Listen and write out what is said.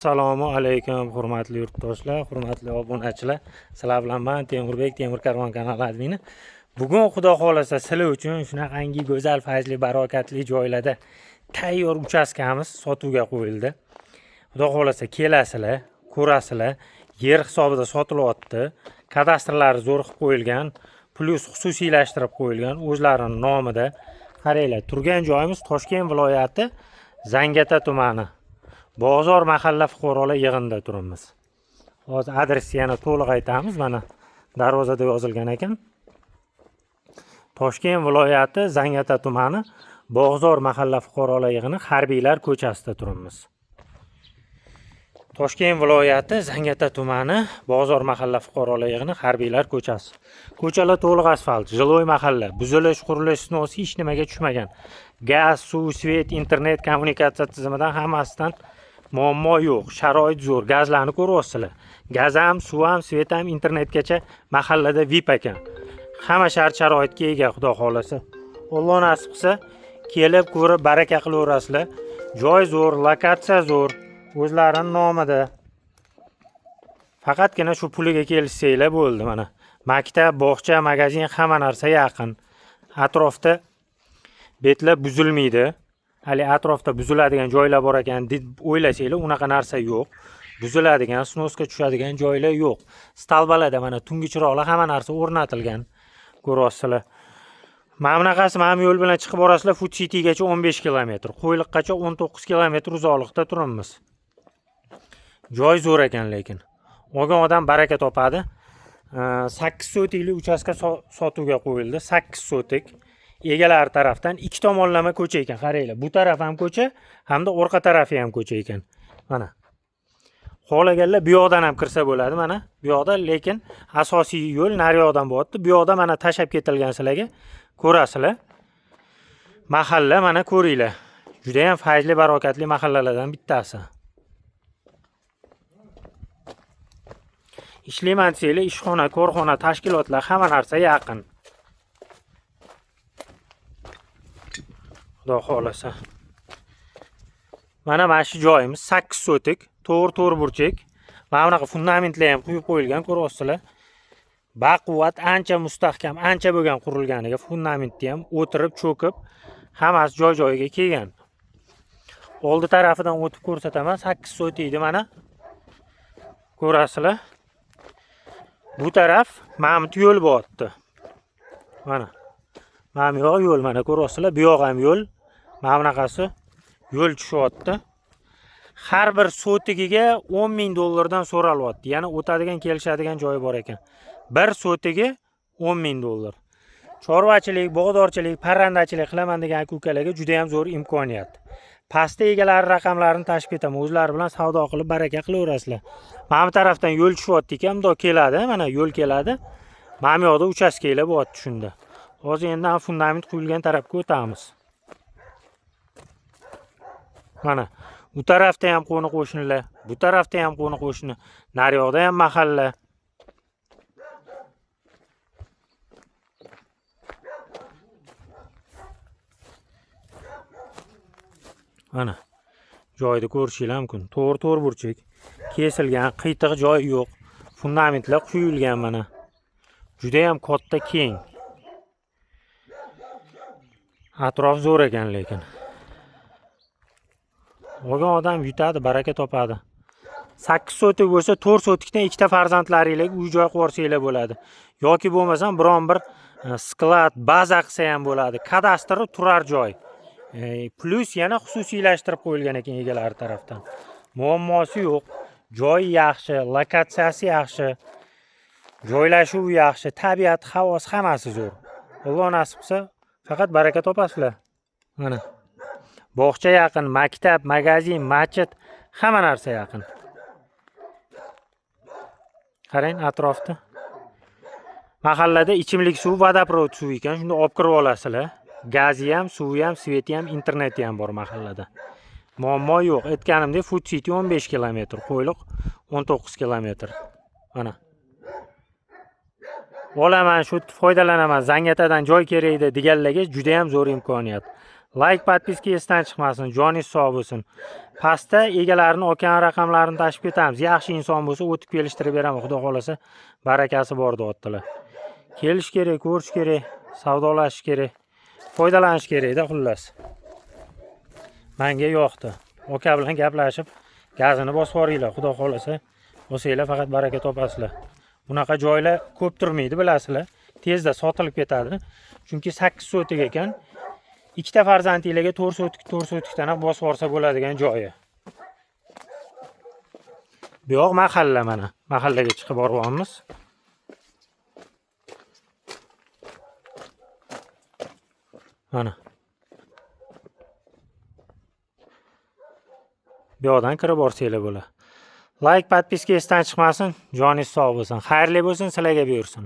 Assalomu alaykum hurmatli yurtdoshlar, hurmatli obunachilar. Sizlar bilan men Temurbek Temur Karvon kanali admini. Bugun xudo xolasa sizlar uchun shunaqangi go'zal, fayzli, barokatli joylarda tayyor uchastkamiz sotuvga qo'yildi. Xudo xolasa kelasizlar, ko'rasizlar. Yer hisobida sotilyapti. Kadastrlari zo'r qilib qo'yilgan, plus xususiylashtirib qo'yilgan o'zlarining nomida. Qaranglar, turgan joyimiz Toshkent viloyati Zangata tumani. Bozor mahalla fuqarolar yig'inida turibmiz. Hozir adresni yana to'liq aytamiz. Mana darvozada yozilgan ekan. Toshkent viloyati Zangata tumani Bozor mahalla fuqarolar yig'ini harbiylar ko'chasida turibmiz. Toshkent viloyati Zangata tumani Bozor mahalla fuqarolar yig'ini harbiylar ko'chasi. Ko'chalar to'liq asfalt, jiloy mahalla, buzilish, qurilish sinosi hech nimaga tushmagan. Gaz, suv, svet, internet, kommunikatsiya tizimidan hammasidan muammo yo'q. Sharoit zo'r. Gazlarni ko'ryapsizlar. Gaz ham, suv ham, svet ham, internetgacha mahallada VIP ekan. Hamma shart-sharoitga ega xudo xolasa. Alloh nasib qilsa, kelib ko'rib baraka qilaverasizlar. Joy zo'r, lokatsiya zo'r. O'zlarining nomida. Faqatgina shu puliga kelishsanglar bo'ldi mana. Maktab, bog'cha, magazin hamma narsa yaqin. Atrofda betlar buzilmaydi. Hali atrofda buziladigan joylar bor ekan deb o'ylasanglar, unaqa narsa yo'q. Buziladigan, snoska tushadigan joylar yo'q. Stalbalarda mana tungi chiroqlar hamma narsa o'rnatilgan. Ko'ryapsizlar. Mana bunaqasi mana yo'l bilan chiqib borasizlar, Food Citygacha 15 kilometr, Qo'yliqqacha 19 kilometr uzoqlikda turibmiz. Joy zo'r ekan lekin. Olgan odam baraka topadi. 8 sotikli uchastka sotuvga qo'yildi. 8 sotik. Egalar tarafdan ikki tomonlama ko'cha ekan. Qaranglar, bu taraf ham ko'cha, hamda orqa tarafi ham ko'cha ekan. Mana. Xohlaganlar bu yoqdan ham kirsa bo'ladi, mana. Bu yoqda lekin asosiy yo'l nari yoqdan bo'lyapti. Bu yoqda mana tashab ketilgan sizlarga ko'rasizlar. Mahalla mana ko'ringlar. Juda ham fayzli, barokatli mahallalardan bittasi. Ishlayman desanglar, ishxona, korxona, tashkilotlar hamma narsa yaqin. Xudo xolasa. Mana shu joyimiz 8 sotik, to'g'ri burchak. Mana bunaqa fundamentlar ham quyib qo'yilgan, ko'ryapsizlar. Baquvvat, ancha mustahkam, ancha bo'lgan qurilganiga fundamentni ham o'tirib, cho'kib, hammasi joy-joyiga kelgan. Oldi tarafidan o'tib ko'rsataman, 8 sotikni mana. Ko'rasizlar. Bu taraf mana bu yo'l bo'yapti. Mana. Mana bu yoq yo'l, mana ko'ryapsizlar, bu yoq ham yo'l. Mana bunaqasi yo'l tushyapti. Har bir sotigiga 10 ming dollardan so'ralyapti. Ya'ni o'tadigan, kelishadigan joyi bor ekan. Bir sotigi 10 ming dollar. Chorvachilik, bog'dorchilik, parrandachilik qilaman degan aka-ukalarga juda ham zo'r imkoniyat. Pastda egalari raqamlarini tashib etaman. O'zlari bilan savdo qilib baraka qilaverasizlar. Mana bu tarafdan yo'l tushyapti ekan, bundoq keladi, mana yo'l keladi. Mana bu yoqda uchastkalar bo'lyapti shunda. Hozir endi fundament quyilgan tarafga o'tamiz. Mana bu tarafda ham qo'ni-qo'shnilar, bu tarafda ham qo'ni-qo'shni, nari yoqda ham mahalla. Mana joyda ko'rishingiz mumkin. To'g'ri burchak. Kesilgan, qiytiq joy yo'q. Fundamentlar quyilgan mana. Juda ham katta, keng. Atrof zo'r ekan lekin. Olgan odam yutadi, baraka topadi. 8 sotik bo'lsa, 4 sotikdan ikkita farzandlaringizga uy-joy qo'rsanglar bo'ladi. Yoki bo'lmasam biron bir sklad, baza qilsa ham bo'ladi. Kadastri turar joy. Plus yana xususiylashtirib qo'yilgan ekan egalari tarafdan. Muammosi yo'q. Joyi yaxshi, lokatsiyasi yaxshi. Joylashuvi yaxshi, tabiat, havosi hammasi zo'r. Alloh nasib qilsa, faqat baraka topasizlar. Mana. Bog'cha yaqin, maktab, magazin, masjid, hamma narsa yaqin. Qarang atrofda. Mahallada ichimlik suv, vodoprovod suv ekan, shunda olib kirib olasizlar. Gazi ham, suvi ham, sveti ham, interneti ham bor mahallada. Muammo yo'q. Aytganimdek, Food City 15 kilometr, Qo'yliq 19 kilometr. Mana. Olaman, shu foydalanaman, Zangatadan joy kerak edi deganlarga juda ham zo'r imkoniyat. Like, podpiska esdan chiqmasin. Joningiz sog' bo'lsin. Pastda egalarini olgan raqamlarini tashib ketamiz. Yaxshi inson bo'lsa, o'tib kelishtirib beraman. Xudo xolasa, barakasi bor deyaptilar. Kelish kerak, ko'rish kerak, savdolashish kerak, foydalanish kerak-da xullas. Menga yoqdi. Aka bilan gaplashib, gazini bosib yuboringlar. Xudo xolasa, bo'lsanglar faqat baraka topasizlar. Bunaqa joylar ko'p turmaydi, bilasizlar. Tezda sotilib ketadi. Chunki 8 sotik ekan. Ikkita farzandingizga 4 sotikdan ham bosib yuborsa bo'ladigan joyi. Bu yoq mahalla mana. Mahallaga chiqib boryapmiz. Mana. Bu yoqdan kirib borsanglar bo'ladi. Like, podpiska esdan chiqmasin. Joningiz sog' bo'lsin. Xayrli bo'lsin, sizlarga buyursin.